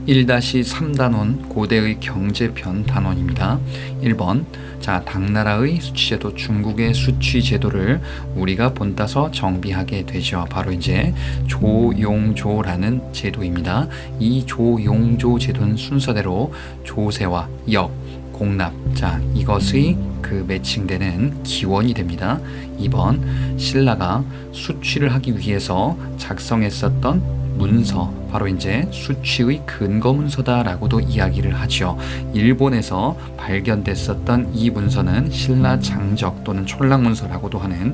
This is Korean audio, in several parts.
1-3단원 고대의 경제편 단원입니다. 1번 자, 당나라의 수취제도, 중국의 수취제도를 우리가 본따서 정비하게 되죠. 바로 이제 조용조라는 제도입니다. 이 조용조 제도는 순서대로 조세와 역, 공납, 자, 이것의 그 매칭되는 기원이 됩니다. 2번 신라가 수취를 하기 위해서 작성했었던 문서, 바로 이제 수취의 근거 문서다라고도 이야기를 하죠. 일본에서 발견됐었던 이 문서는 신라 장적 또는 촐락문서라고도 하는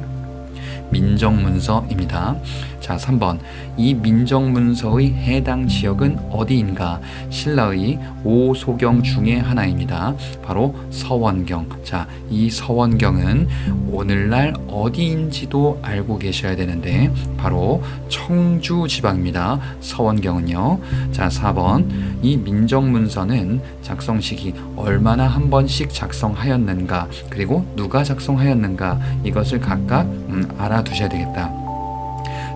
민정문서입니다. 자, 3번 이 민정문서의 해당 지역은 어디인가? 신라의 5소경 중에 하나입니다. 바로 서원경. 자, 이 서원경은 오늘날 어디인지도 알고 계셔야 되는데 바로 청주 지방입니다. 서원경은요. 자, 4번 이 민정문서는 작성 시기 얼마나 한 번씩 작성하였는가, 그리고 누가 작성하였는가, 이것을 각각 알아두셔야 되겠다.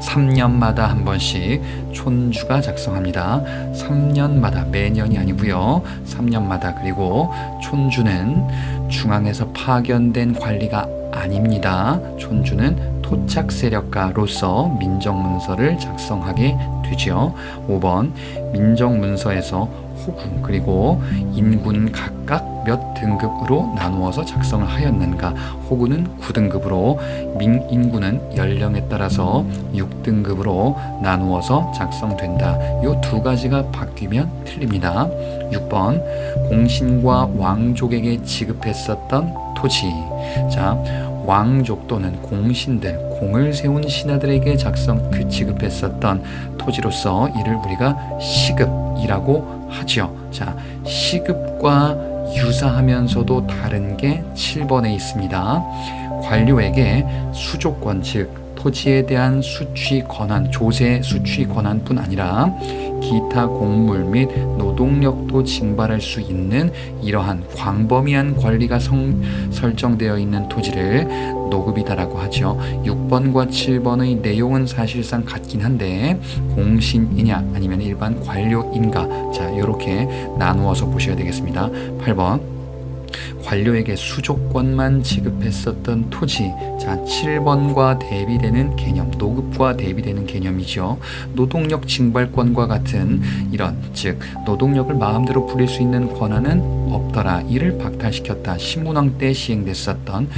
3년마다 한 번씩 촌주가 작성합니다. 3년마다, 매년이 아니고요. 3년마다. 그리고 촌주는 중앙에서 파견된 관리가 아닙니다. 촌주는 토착 세력가로서 민정문서를 작성하게 되죠. 5번 민정문서에서 호구 그리고 인군 각각 몇 등급으로 나누어서 작성을 하였는가? 호구는 9등급으로, 인군은 연령에 따라서 6등급으로 나누어서 작성된다. 이 두 가지가 바뀌면 틀립니다. 6번 공신과 왕족에게 지급했었던 토지. 자, 왕족 또는 공신들, 공을 세운 신하들에게 지급했었던 토지로서 이를 우리가 시급이라고 하죠. 자, 시급과 유사하면서도 다른 게 7번에 있습니다. 관료에게 수조권, 즉 토지에 대한 수취 권한, 조세 수취 권한뿐 아니라 기타 곡물 및 노동력도 징발할 수 있는 이러한 광범위한 권리가 설정되어 있는 토지를 노급이다라고 하죠. 6번과 7번의 내용은 사실상 같긴 한데 공신이냐 아니면 일반 관료인가, 자, 이렇게 나누어서 보셔야 되겠습니다. 8번 관료에게 수조권만 지급했었던 토지. 자, 7번과 대비되는 개념, 노급과 대비되는 개념이죠. 노동력 징발권과 같은 이런, 즉 노동력을 마음대로 부릴 수 있는 권한은 없더라. 이를 박탈시켰다. 신문왕 때 시행됐었던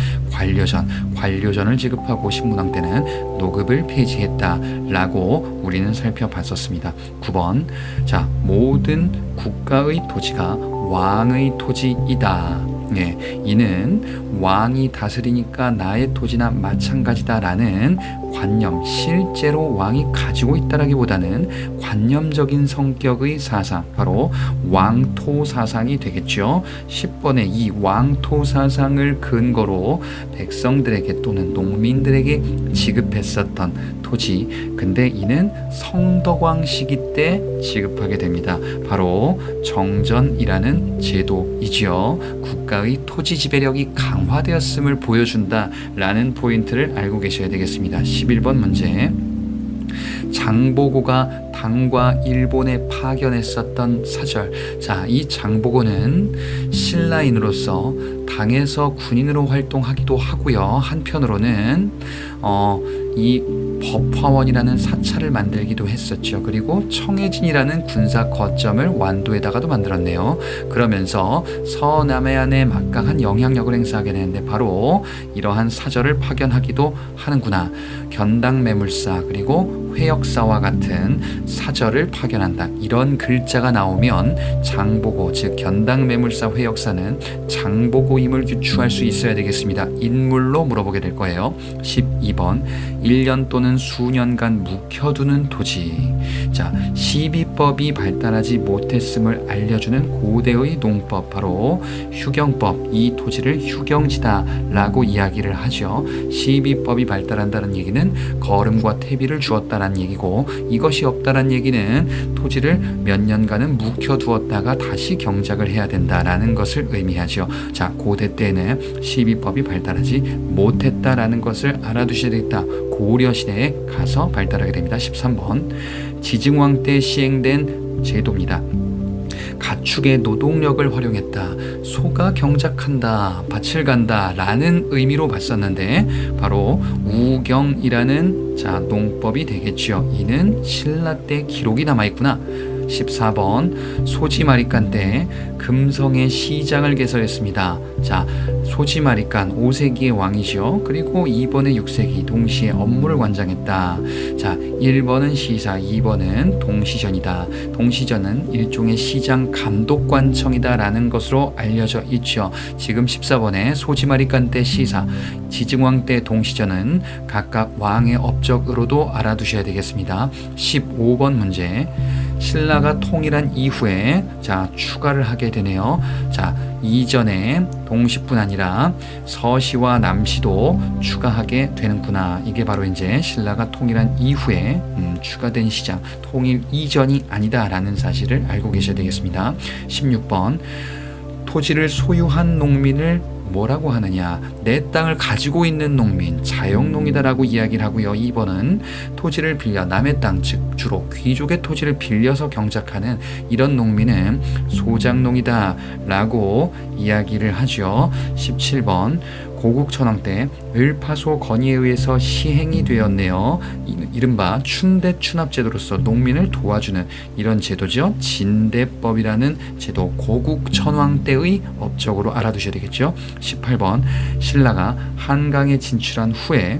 관료전을 지급하고 신문왕 때는 노급을 폐지했다라고 우리는 살펴봤었습니다. 9번 자, 모든 국가의 토지가 왕의 토지이다. 네, 이는 왕이 다스리니까 나의 토지나 마찬가지다라는 관념, 실제로 왕이 가지고 있다라기보다는 관념적인 성격의 사상, 바로 왕토 사상이 되겠죠. 10번의 이 왕토 사상을 근거로 백성들에게 또는 농민들에게 지급했었던 토지, 근데 이는 성덕왕 시기 때 지급하게 됩니다. 바로 정전이라는 제도이지요. 국가의 토지 지배력이 강화되었음을 보여준다라는 포인트를 알고 계셔야 되겠습니다. 11번 문제. 장보고가 당과 일본에 파견했었던 사절. 자, 이 장보고는 신라인으로서 당에서 군인으로 활동하기도 하고요. 한편으로는 이 법화원이라는 사찰을 만들기도 했었죠. 그리고 청해진이라는 군사 거점을 완도에다가도 만들었네요. 그러면서 서남해안에 막강한 영향력을 행사하게 되는데 바로 이러한 사절을 파견하기도 하는구나. 견당매물사 그리고 회역사와 같은 사절을 파견한다. 이런 글자가 나오면 장보고, 즉 견당매물사 회역사는 장보고임을 유추할 수 있어야 되겠습니다. 인물로 물어보게 될 거예요. 12번 1년 또는 수년간 묵혀두는 토지. 자, 시비법이 발달하지 못했음을 알려주는 고대의 농법, 바로 휴경법. 이 토지를 휴경지다라고 이야기를 하죠. 시비법이 발달한다는 얘기는 거름과 태비를 주었다는 얘기고, 이것이 없다는 얘기는 토지를 몇 년간은 묵혀두었다가 다시 경작을 해야 된다라는 것을 의미하죠. 자, 고대 때는 시비법이 발달하지 못했다라는 것을 알아두셔야 되겠다. 고려 시대에 가서 발달하게 됩니다. 13번 지증왕 때 시행된 제도입니다. 가축의 노동력을 활용했다. 소가 경작한다, 밭을 간다 라는 의미로 봤었는데 바로 우경이라는 농법이 되겠죠. 이는 신라 때 기록이 남아있구나. 14번 소지마리간 때 금성의 시장을 개설했습니다. 소지마리간 5세기의 왕이죠. 그리고 2번에 6세기 동시에 업무를 관장했다. 1번은 시사, 2번은 동시전이다. 동시전은 일종의 시장 감독관청이다 라는 것으로 알려져 있죠. 지금 14번에 소지마리간 때 시사, 지증왕 때 동시전은 각각 왕의 업적으로도 알아두셔야 되겠습니다. 15번 문제, 신라가 통일한 이후에 추가를 하게 되네요. 이전에 동시뿐 아니라 서시와 남시도 추가하게 되는구나. 이게 바로 이제 신라가 통일한 이후에 추가된 시장, 통일 이전이 아니다라는 사실을 알고 계셔야 되겠습니다. 16번, 토지를 소유한 농민을 뭐라고 하느냐? 내 땅을 가지고 있는 농민, 자영농이다라고 이야기를 하고요. 2번은 토지를 빌려 남의 땅, 즉 주로 귀족의 토지를 빌려서 경작하는 이런 농민은 소작농이다 라고 이야기를 하죠. 17번, 고국천왕 때 을파소 건의에 의해서 시행이 되었네요. 이른바 춘대춘합제도로서 농민을 도와주는 이런 제도죠. 진대법이라는 제도, 고국천왕 때의 업적으로 알아두셔야 되겠죠. 18번, 신라가 한강에 진출한 후에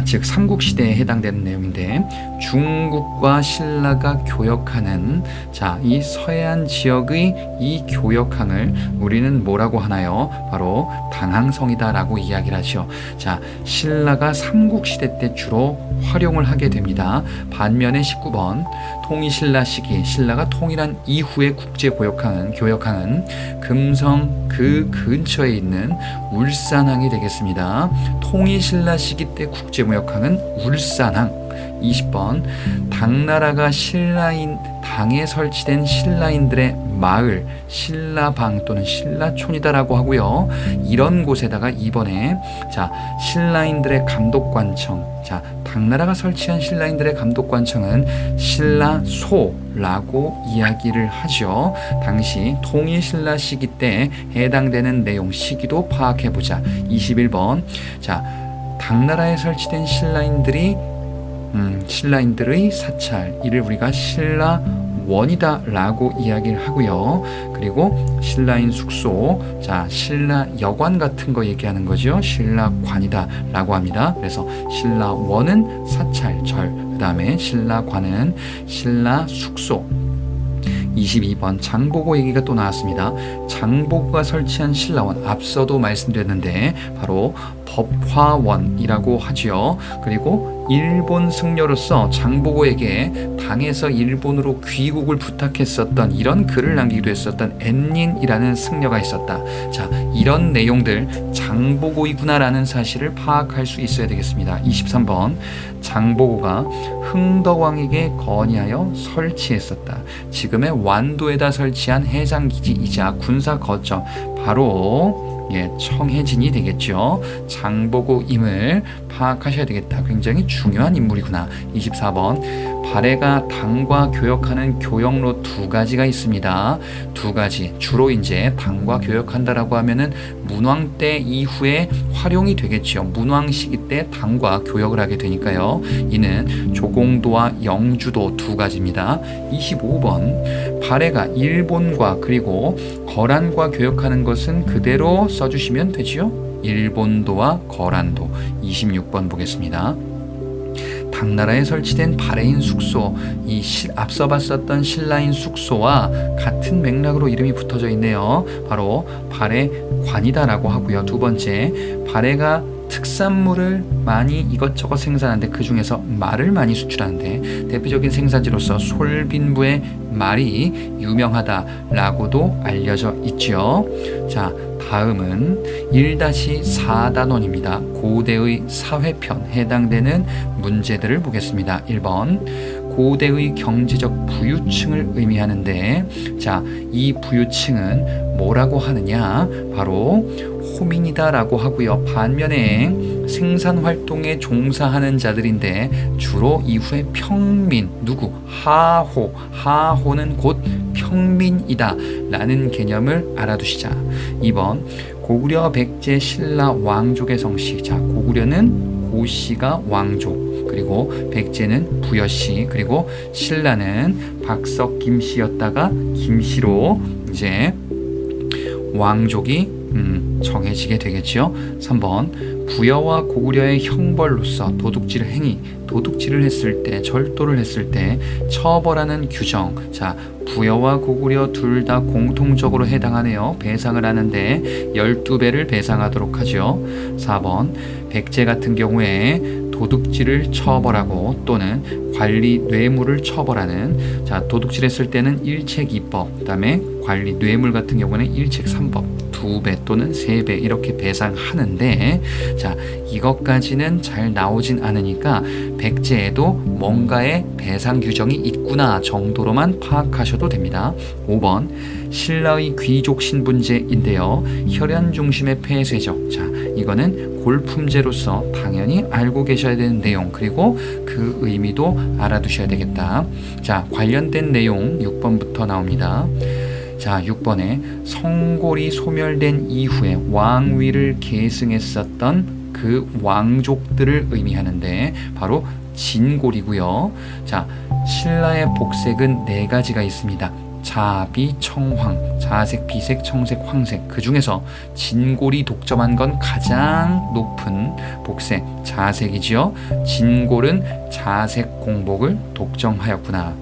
즉 삼국시대에 해당되는 내용인데 중국과 신라가 교역하는 이 서해안 지역의 이 교역항을 우리는 뭐라고 하나요? 바로 당항성이다 라고 이야기를 하죠. 신라가 삼국시대 때 주로 활용을 하게 됩니다. 반면에 19번, 통일신라 시기, 신라가 통일한 이후의 교역항은 금성 그 근처에 있는 울산항이 되겠습니다. 통일신라 시기 때 국제무역항은 울산항. 20번, 당나라가 당에 설치된 신라인들의 마을, 신라방 또는 신라촌이다라고 하고요. 이런 곳에다가 이번에 신라인들의 감독관청, 당나라가 설치한 신라인들의 감독관청은 신라소라고 이야기를 하죠. 당시 통일신라 시기 때 해당되는 내용 시기도 파악해보자. 21번, 당나라에 설치된 신라인들의 사찰, 이를 우리가 신라원이다 라고 이야기를 하고요. 그리고 신라인 숙소, 신라여관 같은 거 얘기하는 거죠. 신라관이다 라고 합니다. 그래서 신라원은 사찰절, 그 다음에 신라관은 신라숙소. 22번, 장보고 얘기가 또 나왔습니다. 장보고가 설치한 신라원, 앞서도 말씀드렸는데 바로 법화원이라고 하죠. 그리고 일본 승려로서 장보고에게 당에서 일본으로 귀국을 부탁했었던 이런 글을 남기기도 했었던 엔린이라는 승려가 있었다. 이런 내용들 장보고이구나라는 사실을 파악할 수 있어야 되겠습니다. 23번, 장보고가 흥덕왕에게 건의하여 설치했었다. 지금의 완도에다 설치한 해상기지이자 군사거점, 바로 청해진이 되겠죠. 장보고임을 파악하셔야 되겠다. 굉장히 중요한 인물이구나. 24번, 발해가 당과 교역하는 교역로 두 가지가 있습니다. 두 가지, 주로 이제 당과 교역한다라고 하면은 문왕 때 이후에 활용이 되겠죠. 문왕 시기 때 당과 교역을 하게 되니까요. 이는 조공도와 영주도 두 가지입니다. 25번, 발해가 일본과 그리고 거란과 교역하는 것은 그대로 써주시면 되지요. 일본도와 거란도. 26번 보겠습니다. 당나라에 설치된 발해인 숙소, 앞서 봤었던 신라인 숙소와 같은 맥락으로 이름이 붙어져 있네요. 바로 발해관이다라고 하고요. 두 번째, 발해가 특산물을 많이 이것저것 생산하는데 그 중에서 말을 많이 수출하는데 대표적인 생산지로서 솔빈부의 말이 유명하다라고도 알려져 있죠. 다음은 1-4단원입니다. 고대의 사회편 해당되는 문제들을 보겠습니다. 1번, 고대의 경제적 부유층을 의미하는데 이 부유층은 뭐라고 하느냐? 바로 호민이다라고 하고요. 반면에 생산활동에 종사하는 자들인데 주로 이후에 평민, 누구? 하호는 곧 평민이다 라는 개념을 알아두시자. 2번 고구려 백제 신라 왕족의 성씨. 자, 고구려는 고씨가 왕족, 그리고 백제는 부여씨, 그리고 신라는 박석 김씨였다가 김씨로 이제 왕족이 정해지게 되겠죠. 3번 부여와 고구려의 형벌로서 도둑질 행위, 도둑질을 했을 때, 절도를 했을 때 처벌하는 규정. 자, 부여와 고구려 둘 다 공통적으로 해당하네요. 배상을 하는데 12배를 배상하도록 하죠. 4번 백제 같은 경우에 도둑질을 처벌하고 또는 관리 뇌물을 처벌하는, 자, 도둑질했을 때는 일책2법, 그다음에 관리 뇌물 같은 경우는 일책3법 2배 또는 3배 이렇게 배상하는데, 자, 이것까지는 잘 나오진 않으니까 백제에도 뭔가의 배상 규정이 있구나 정도로만 파악하셔도 됩니다. 5번 신라의 귀족 신분제인데요. 혈연 중심의 폐쇄적. 자, 이거는 골품제로서 당연히 알고 계셔야 되는 내용, 그리고 그 의미도 알아두셔야 되겠다. 자, 관련된 내용 6번부터 나옵니다. 자, 6번에 성골이 소멸된 이후에 왕위를 계승했었던 그 왕족들을 의미하는데 바로 진골이고요. 자, 신라의 복색은 4가지가 있습니다. 자비, 청황, 자색, 비색, 청색, 황색. 그 중에서 진골이 독점한 건 가장 높은 복색, 자색이지요. 진골은 자색 공복을 독점하였구나.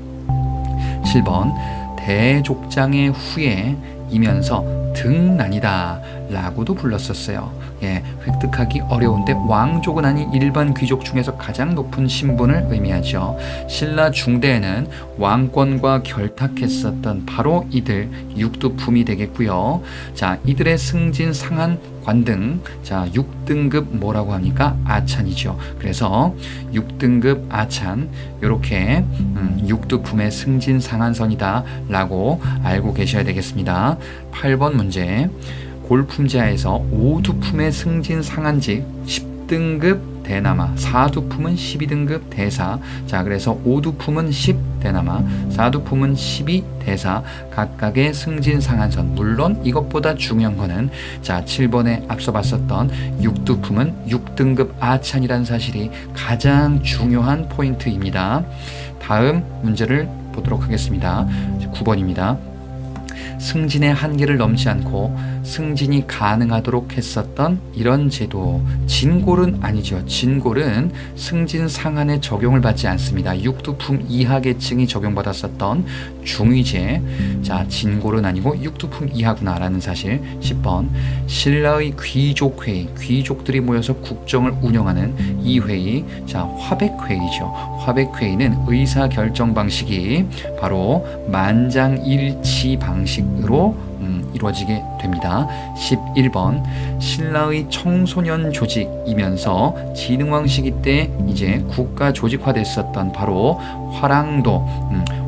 7번 대족장의 후예이면서 등난이다 라고도 불렀었어요. 예, 획득하기 어려운데 왕족은 아닌 일반 귀족 중에서 가장 높은 신분을 의미하죠. 신라 중대에는 왕권과 결탁했었던 바로 이들 육두품이 되겠고요. 자, 이들의 승진 상한 관등, 자, 6등급 뭐라고 합니까? 아찬이죠. 그래서 6등급 아찬, 요렇게 육두품의 승진 상한선이다 라고 알고 계셔야 되겠습니다. 8번 문제, 골품제하에서 5두품의 승진 상한직 10등급 대나마, 4두품은 12등급 대사. 자, 그래서 5두품은 10대나마, 4두품은 12대사 각각의 승진 상한선. 물론 이것보다 중요한 거는, 자, 7번에 앞서 봤었던 6두품은 6등급 아찬이라는 사실이 가장 중요한 포인트입니다. 다음 문제를 보도록 하겠습니다. 9번입니다. 승진의 한계를 넘지 않고 승진이 가능하도록 했었던 이런 제도. 진골은 아니죠. 진골은 승진 상한에 적용을 받지 않습니다. 육두품 이하 계층이 적용받았었던 중위제. 자, 진골은 아니고 육두품 이하구나 라는 사실. 10번 신라의 귀족회의, 귀족들이 모여서 국정을 운영하는 이 회의, 자, 화백회의죠. 화백회의는 의사결정 방식이 바로 만장일치 방식으로 이루어지게 됩니다. 11번 신라의 청소년 조직이면서 진흥왕 시기 때 이제 국가 조직화됐었던 바로 화랑도,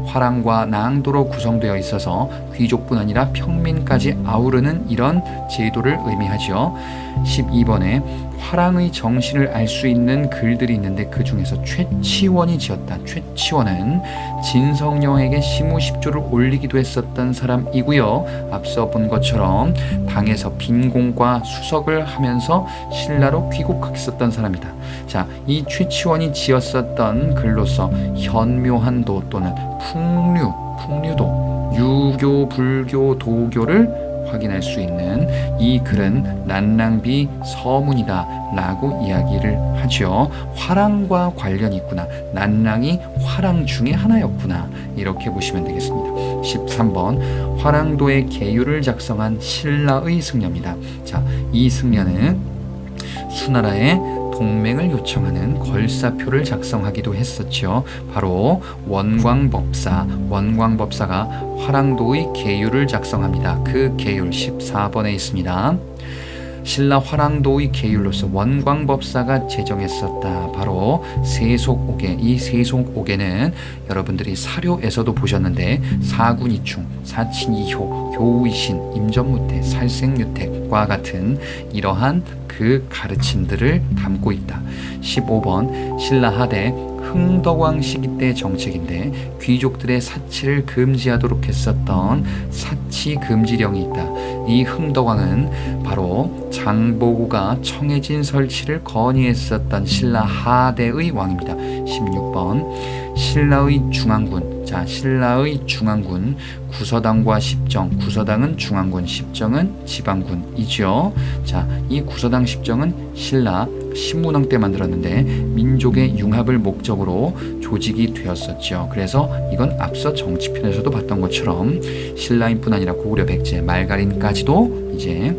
화랑과 낭도로 구성되어 있어서 귀족뿐 아니라 평민까지 아우르는 이런 제도를 의미하죠. 12번에 화랑의 정신을 알 수 있는 글들이 있는데 그 중에서 최치원이 지었다. 최치원은 진성령에게 시무십조를 올리기도 했었던 사람이고요. 앞서 본 것처럼 당에서 빈공과 수석을 하면서 신라로 귀국했었던 사람이다. 자, 이 최치원이 지었었던 글로서 현묘한도 또는 풍류도, 유교, 불교, 도교를 확인할 수 있는 이 글은 난랑비 서문이다 라고 이야기를 하죠. 화랑과 관련이 있구나. 난랑이 화랑 중에 하나였구나. 이렇게 보시면 되겠습니다. 13번 화랑도의 계율을 작성한 신라의 승려입니다. 자, 이 승려는 수나라의 동맹을 요청하는 걸사표를 작성하기도 했었죠. 바로 원광법사가 화랑도의 계율을 작성합니다. 그 계율 14번에 있습니다. 신라 화랑도의 계율로서 원광법사가 제정했었다. 바로 세속오계. 이 세속오계는 여러분들이 사료에서도 보셨는데 사군이충, 사친이효, 교우이신, 임전무태, 살생유택과 같은 이러한 그 가르침들을 담고 있다. 15번 신라 하대 흥덕왕 시기 때 정책인데 귀족들의 사치를 금지하도록 했었던 사치 금지령이 있다. 이 흥덕왕은 바로 장보고가 청해진 설치를 건의했었던 신라 하대의 왕입니다. 16번 신라의 중앙군. 자, 신라의 중앙군 구서당과 십정. 구서당은 중앙군, 십정은 지방군이죠. 자, 이 구서당 십정은 신라 신문왕 때 만들었는데 민족의 융합을 목적으로 조직이 되었었죠. 그래서 이건 앞서 정치편에서도 봤던 것처럼 신라인뿐 아니라 고구려 백제 말갈인까지도 이제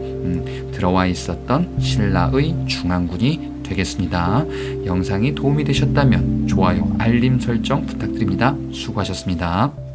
들어와 있었던 신라의 중앙군이 되겠습니다. 영상이 도움이 되셨다면 좋아요, 알림 설정 부탁드립니다. 수고하셨습니다.